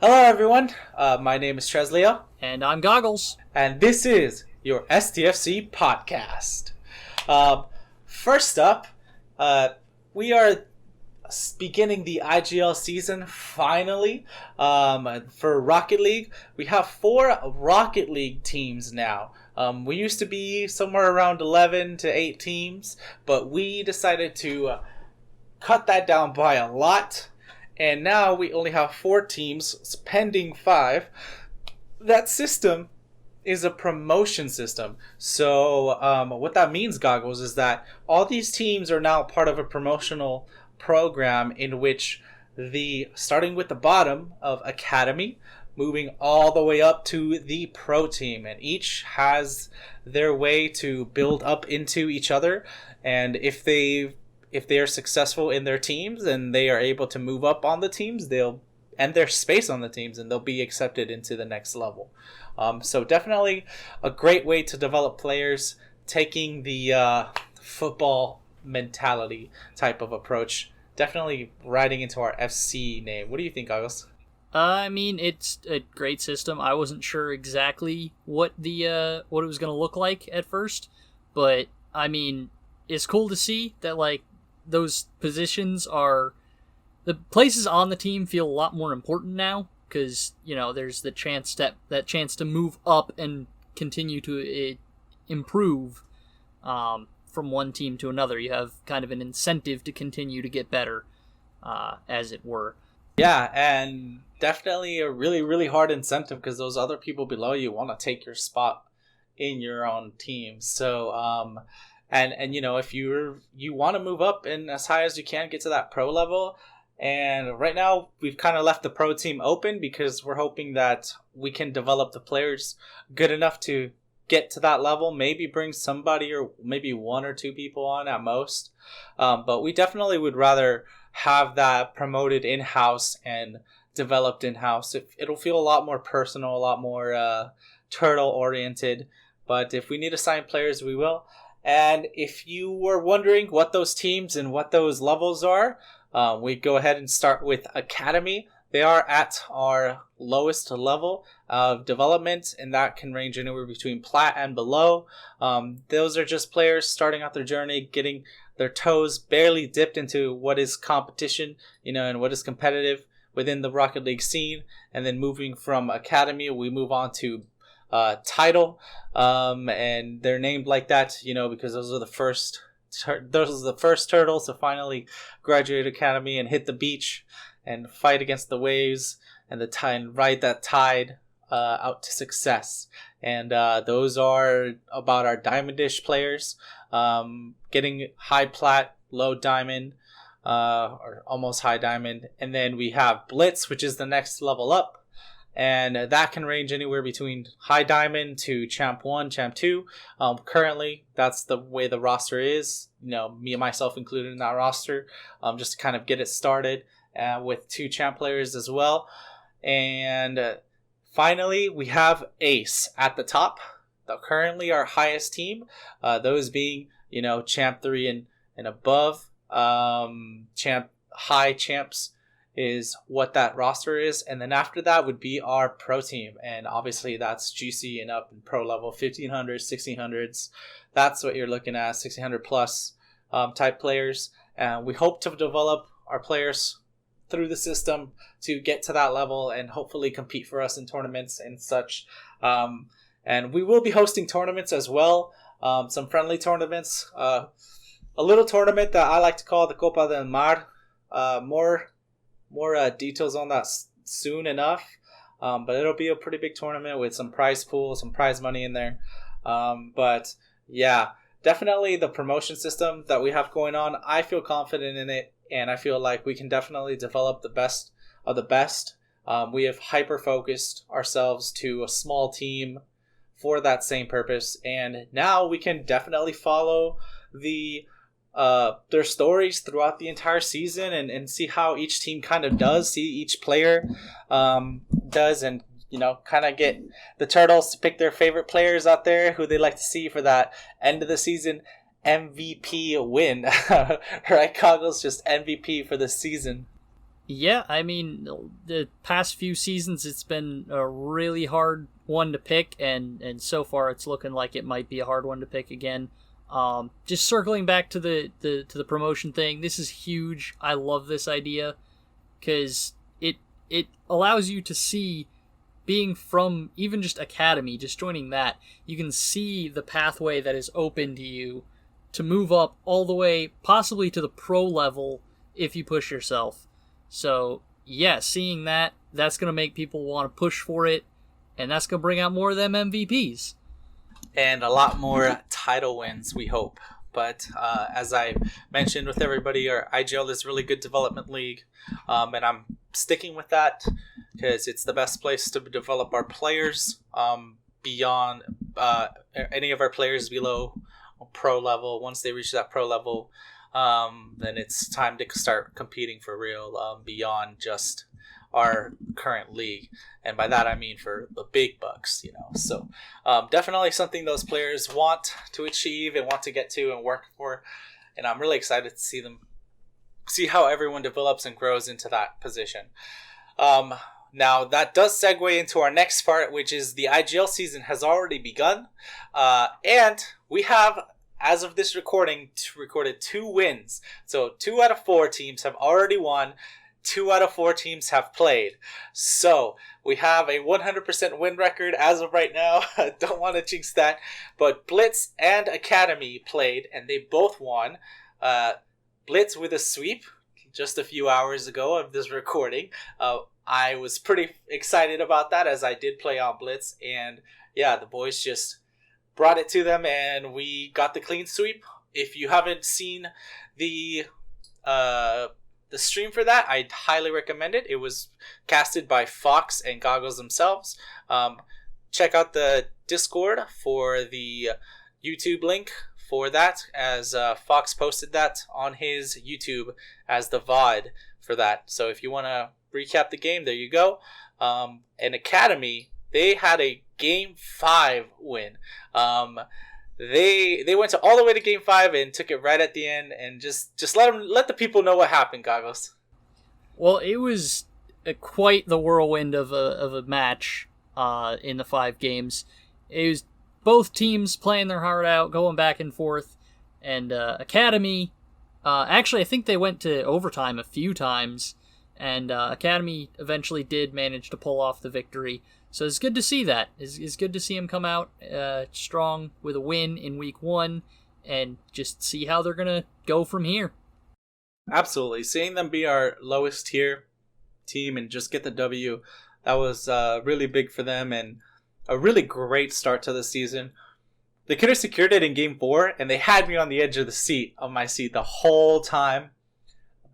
Hello, everyone. My name is Tresleo, And I'm Goggles. and this is your STFC podcast. Um, First up, we are beginning the IGL season finally. For Rocket League, we have 4 Rocket League teams now. We used to be somewhere around 11 to 8 teams, but we decided to cut that down by a lot. And now we only have 4 teams, pending 5. That system is a promotion system. So what that means, Goggles, is that all these teams are now part of a promotional program in which starting with the bottom of academy, moving all the way up to the pro team, and each has their way to build up into each other. And if they are successful in their teams and they are able to move up on the teams, they'll and their space on the teams, and they'll be accepted into the next level. So definitely a great way to develop players, taking the football mentality type of approach. Definitely riding into our FC name. What do you think, August? I mean, it's a great system. I wasn't sure exactly what it was going to look like at first, but I mean, it's cool to see that those positions are the places on the team feel a lot more important now because there's the chance to move up and continue to improve from one team to another. You have kind of an incentive to continue to get better, as it were. Yeah, and definitely a really, really hard incentive because those other people below you want to take your spot in your own team. So, and if you want to move up and as high as you can, get to that pro level. And right now we've kind of left the pro team open because we're hoping that we can develop the players good enough to get to that level. Maybe bring somebody or maybe 1 or 2 people on at most. But we definitely would rather have that promoted in-house and developed in-house. It'll feel a lot more personal, a lot more turtle oriented. But if we need to sign players, we will. And if you were wondering what those teams and what those levels are, we go ahead and start with Academy. They are at our lowest level of development, and that can range anywhere between plat and below. Those are just players starting out their journey, getting their toes barely dipped into what is competition, and what is competitive within the Rocket League scene. And then moving from Academy, we move on to title, and they're named like that, because those are the first turtles to finally graduate Academy and hit the beach and fight against the waves and ride that tide out to success. And those are about our diamondish players, getting high plat, low diamond, or almost high diamond. And then we have Blitz, which is the next level up. And that can range anywhere between high diamond to champ 1, champ 2. Currently, that's the way the roster is. Me and myself included in that roster, just to kind of get it started with 2 champ players as well. And finally, we have Ace at the top. Currently, our highest team, those being champ 3 and above. High champs is what that roster is, and then after that would be our pro team, and obviously that's GC and up in pro level, 1500s, 1600s. That's what you're looking at, 1600 plus type players. And we hope to develop our players through the system to get to that level and hopefully compete for us in tournaments and such. And we will be hosting tournaments as well, some friendly tournaments, a little tournament that I like to call the Copa del Mar. More details on that soon enough, but it'll be a pretty big tournament with some prize pool, some prize money in there. But yeah, definitely the promotion system that we have going on, I feel confident in it, and I feel like we can definitely develop the best of the best. We have hyper-focused ourselves to a small team for that same purpose, and now we can definitely follow their stories throughout the entire season and see how each team kind of does, see each player does, and kind of get the Turtles to pick their favorite players out there who they like to see for that end of the season MVP win. Right, Goggles? Just MVP for the season. Yeah, I mean, the past few seasons it's been a really hard one to pick, and so far it's looking like it might be a hard one to pick again. Just circling back to the promotion thing, this is huge. I love this idea because it allows you to see, being from even just academy, just joining that, you can see the pathway that is open to you to move up all the way, possibly to the pro level if you push yourself. So, yeah, seeing that, that's going to make people want to push for it, and that's going to bring out more of them MVPs. And a lot more title wins, we hope. But as I mentioned with everybody, our IGL is a really good development league, and I'm sticking with that because it's the best place to develop our players beyond any of our players below pro level. Once they reach that pro level, then it's time to start competing for real beyond just our current league, and by that I mean for the big bucks, so definitely something those players want to achieve and want to get to and work for, and I'm really excited to see how everyone develops and grows into that position. Now that does segue into our next part, which is the IGL season has already begun, and we have, as of this recording, recorded 2 wins. So 2 out of 4 teams have already won. 2 out of 4 teams have played. So we have a 100% win record as of right now. I don't want to jinx that. But Blitz and Academy played, and they both won. Blitz with a sweep just a few hours ago of this recording. I was pretty excited about that, as I did play on Blitz. And yeah, the boys just brought it to them, and we got the clean sweep. If you haven't seen the stream for that, I'd highly recommend it. It was casted by Fox and Goggles themselves. Check out the Discord for the YouTube link for that, as Fox posted that on his YouTube as the VOD for that. So if you want to recap the game, there you go. And Academy, they had a Game 5 win. They went all the way to Game 5 and took it right at the end, and just let the people know what happened, Goggles. Well, it was quite the whirlwind of a match in the 5 games. It was both teams playing their heart out, going back and forth, and Academy, actually I think they went to overtime a few times, and Academy eventually did manage to pull off the victory. So it's good to see that. It's good to see him come out strong with a win in week 1 and just see how they're going to go from here. Absolutely. Seeing them be our lowest tier team and just get the W, that was really big for them and a really great start to the season. They could have secured it in Game 4, and they had me on the edge of my seat the whole time.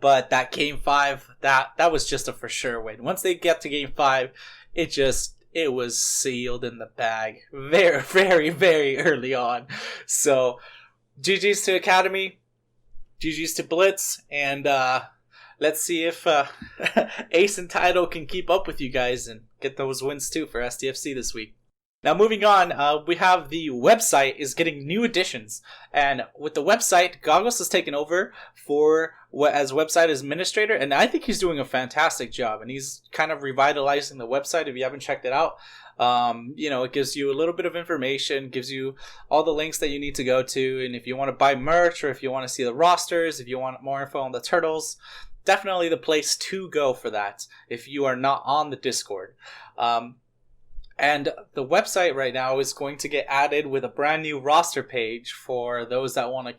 But that Game 5, that was just a for sure win. Once they get to Game 5, it was sealed in the bag very, very, very early on. So, GG's to Academy, GG's to Blitz, and let's see if Ace and Tidal can keep up with you guys and get those wins too for STFC this week. Now, moving on, we have the website is getting new additions. And with the website, Goggles has taken over as website administrator. And I think he's doing a fantastic job. And he's kind of revitalizing the website. If you haven't checked it out, it gives you a little bit of information, gives you all the links that you need to go to. And if you want to buy merch, or if you want to see the rosters, if you want more info on the Turtles, definitely the place to go for that if you are not on the Discord. And the website right now is going to get added with a brand new roster page for those that want to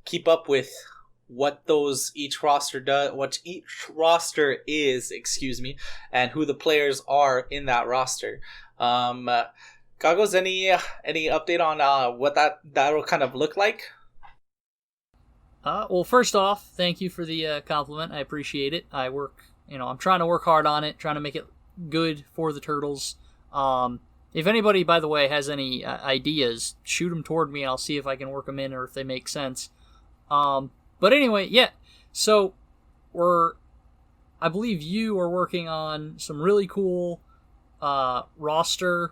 keep up with what each roster does, what each roster is, and who the players are in that roster. Goggles, any update on what that'll kind of look like? Well, first off, thank you for the compliment. I appreciate it. I'm trying to work hard on it, trying to make it good for the Turtles. If anybody, by the way, has any ideas, shoot them toward me and I'll see if I can work them in or if they make sense. But anyway, yeah. So I believe you are working on some really cool roster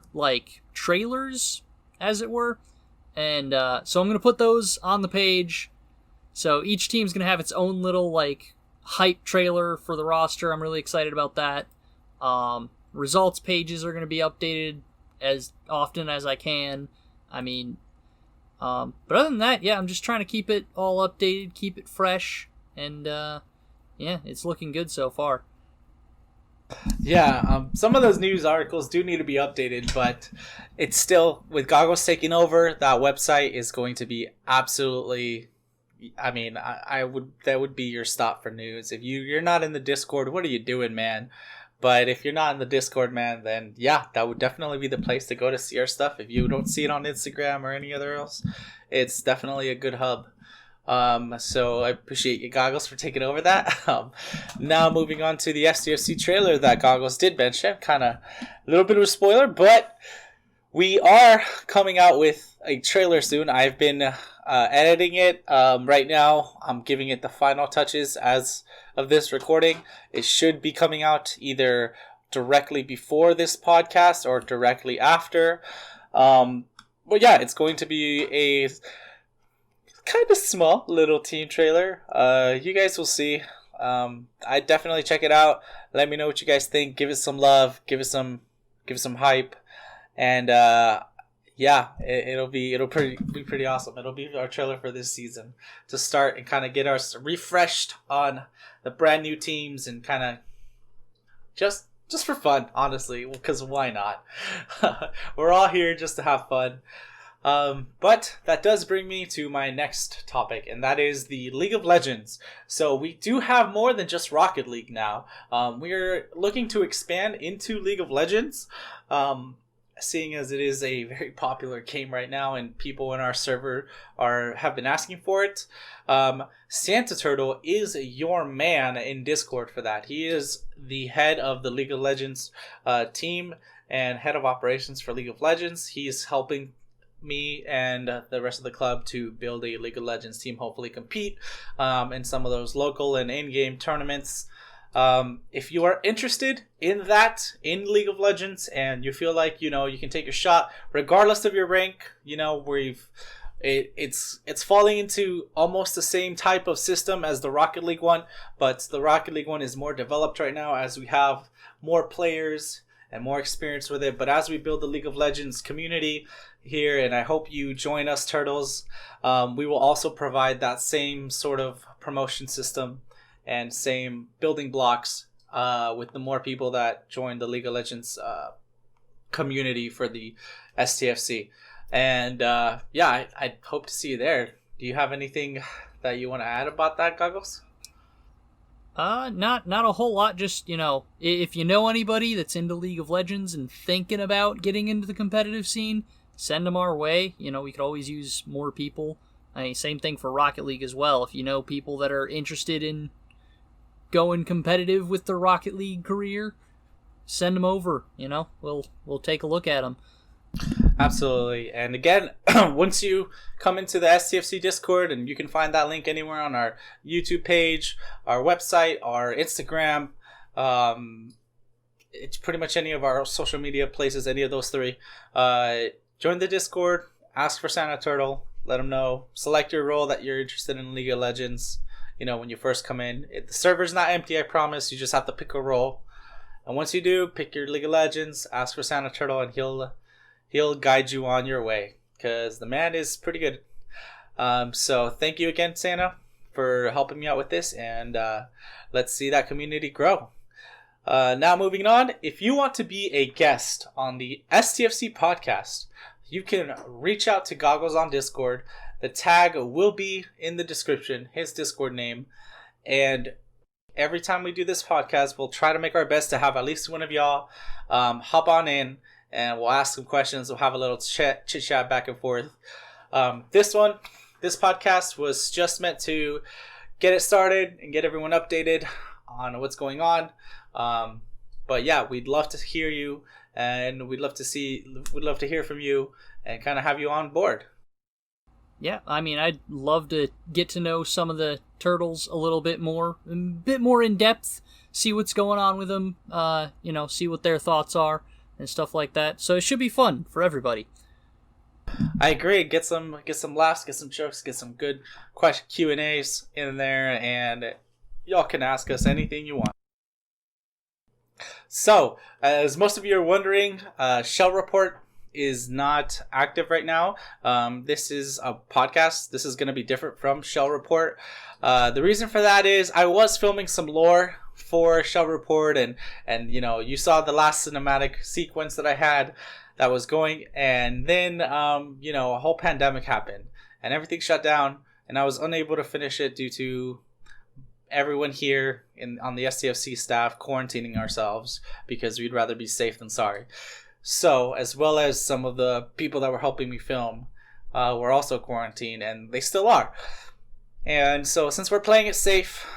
trailers, as it were. And so I'm going to put those on the page. So each team's going to have its own little hype trailer for the roster. I'm really excited about that. Results pages are going to be updated as often as I can. I mean, but other than that, yeah, I'm just trying to keep it all updated, keep it fresh, and yeah, it's looking good so far. Yeah, some of those news articles do need to be updated, but it's still, with Goggles taking over, that website is going to be absolutely. I mean, I would, that would be your stop for news. If you're not in the Discord, what are you doing, man? But if you're not in the Discord, man, then yeah, that would definitely be the place to go to see our stuff. If you don't see it on Instagram or any other else, it's definitely a good hub. So I appreciate you, Goggles, for taking over that. Now moving on to the STFC trailer that Goggles did mention, kind of a little bit of a spoiler, but we are coming out with a trailer soon. I've been editing it. Right now, I'm giving it the final touches as of this recording. It should be coming out either directly before this podcast or directly after. But yeah, it's going to be a kind of small little team trailer. You guys will see. I definitely check it out. Let me know what you guys think. Give it some love. Give it some hype. And yeah, it'll be pretty awesome. It'll be our trailer for this season to start and kind of get us refreshed on the brand new teams and kind of just for fun, honestly, because why not? We're all here just to have fun. But that does bring me to my next topic, and that is the League of Legends. So we do have more than just Rocket League now. We're looking to expand into League of Legends. Seeing as it is a very popular game right now and people in our server have been asking for it. Santa Turtle is your man in Discord for that. He is the head of the League of Legends team and head of operations for League of Legends. He's helping me and the rest of the club to build a League of Legends team, hopefully compete in some of those local and in-game tournaments. If you are interested in that, in League of Legends, and you feel like, you can take a shot regardless of your rank, it's falling into almost the same type of system as the Rocket League one, but the Rocket League one is more developed right now as we have more players and more experience with it. But as we build the League of Legends community here, and I hope you join us, Turtles, we will also provide that same sort of promotion system and same building blocks with the more people that join the League of Legends community for the STFC. And yeah, I hope to see you there. Do you have anything that you want to add about that, Goggles? Not a whole lot. Just, if you know anybody that's into League of Legends and thinking about getting into the competitive scene, send them our way. We could always use more people. I mean, same thing for Rocket League as well. If you know people that are interested in going competitive with their Rocket League career, send them over. We'll take a look at them. Absolutely. And again, once you come into the STFC Discord, and you can find that link anywhere on our YouTube page, our website, our Instagram, it's pretty much any of our social media places, any of those three. Join the Discord, ask for Santa Turtle, let them know, select your role that you're interested in League of Legends. When you first come in, the server's not empty, I promise. You just have to pick a role. And once you do, pick your League of Legends, ask for Santa Turtle, and he'll guide you on your way, because the man is pretty good. So thank you again, Santa, for helping me out with this, and let's see that community grow. Now moving on, if you want to be a guest on the STFC podcast, you can reach out to Goggles on Discord. The tag will be in the description, his Discord name. And every time we do this podcast, we'll try to make our best to have at least one of y'all hop on in, and we'll ask some questions. We'll have a little chit chat back and forth. This podcast was just meant to get it started and get everyone updated on what's going on. But yeah, we'd love to hear you, and we'd love to hear from you and kind of have you on board. Yeah, I mean, I'd love to get to know some of the Turtles a little bit more in depth, see what's going on with them, see what their thoughts are and stuff like that. So it should be fun for everybody. I agree. Get some laughs, get some jokes, get some good Q&As in there, and y'all can ask us anything you want. So, as most of you are wondering, Shell Report is not active right now. This is a podcast. This is going to be different from Shell Report. The reason for that is I was filming some lore for Shell Report, and you saw the last cinematic sequence that I had that was going, and then a whole pandemic happened and everything shut down, and I was unable to finish it due to everyone here on the Stfc staff quarantining ourselves because we'd rather be safe than sorry. So, as well as some of the people that were helping me film were also quarantined, and they still are. And so, since we're playing it safe,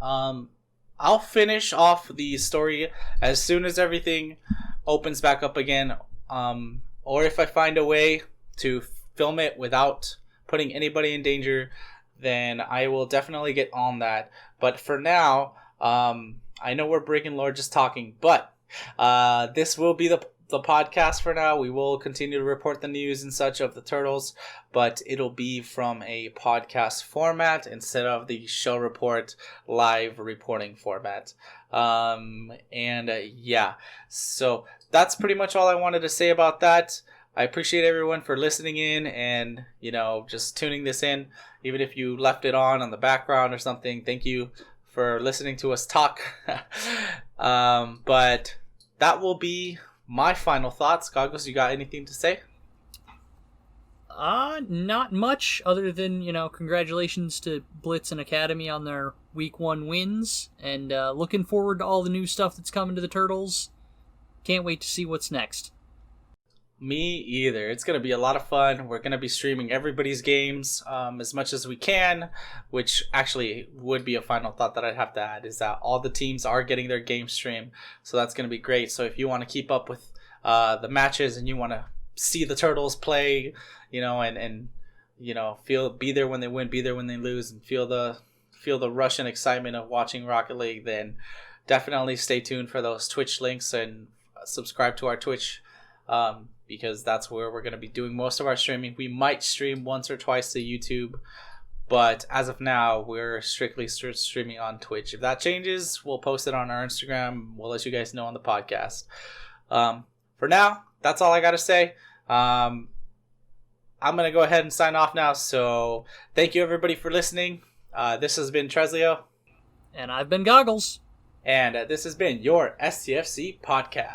I'll finish off the story as soon as everything opens back up again, or if I find a way to film it without putting anybody in danger, then I will definitely get on that. But for now, I know we're breaking lore just talking, but this will be the podcast for now. We will continue to report the news and such of the turtles, but it'll be from a podcast format instead of the Show Report live reporting format. Yeah, so that's pretty much all I wanted to say about that. I appreciate everyone for listening in and, just tuning this in. Even if you left it on the background or something, thank you for listening to us talk. But that will be my final thoughts. Goggles, you got anything to say? Not much other than, congratulations to Blitz and Academy on their week 1 wins, and looking forward to all the new stuff that's coming to the Turtles. Can't wait to see what's next. Me either. It's going to be a lot of fun. We're going to be streaming everybody's games as much as we can, which actually would be a final thought that I'd have to add, is that all the teams are getting their game stream. So that's going to be great. So if you want to keep up with the matches and you want to see the Turtles play, and be there when they win, be there when they lose, and feel the rush and excitement of watching Rocket League, then definitely stay tuned for those Twitch links and subscribe to our Twitch, because that's where we're going to be doing most of our streaming. We might stream once or twice to YouTube, but as of now, we're strictly streaming on Twitch. If that changes, we'll post it on our Instagram. We'll let you guys know on the podcast. For now, that's all I got to say. I'm going to go ahead and sign off now. So thank you, everybody, for listening. This has been Tresleo. And I've been Goggles. And this has been your STFC podcast.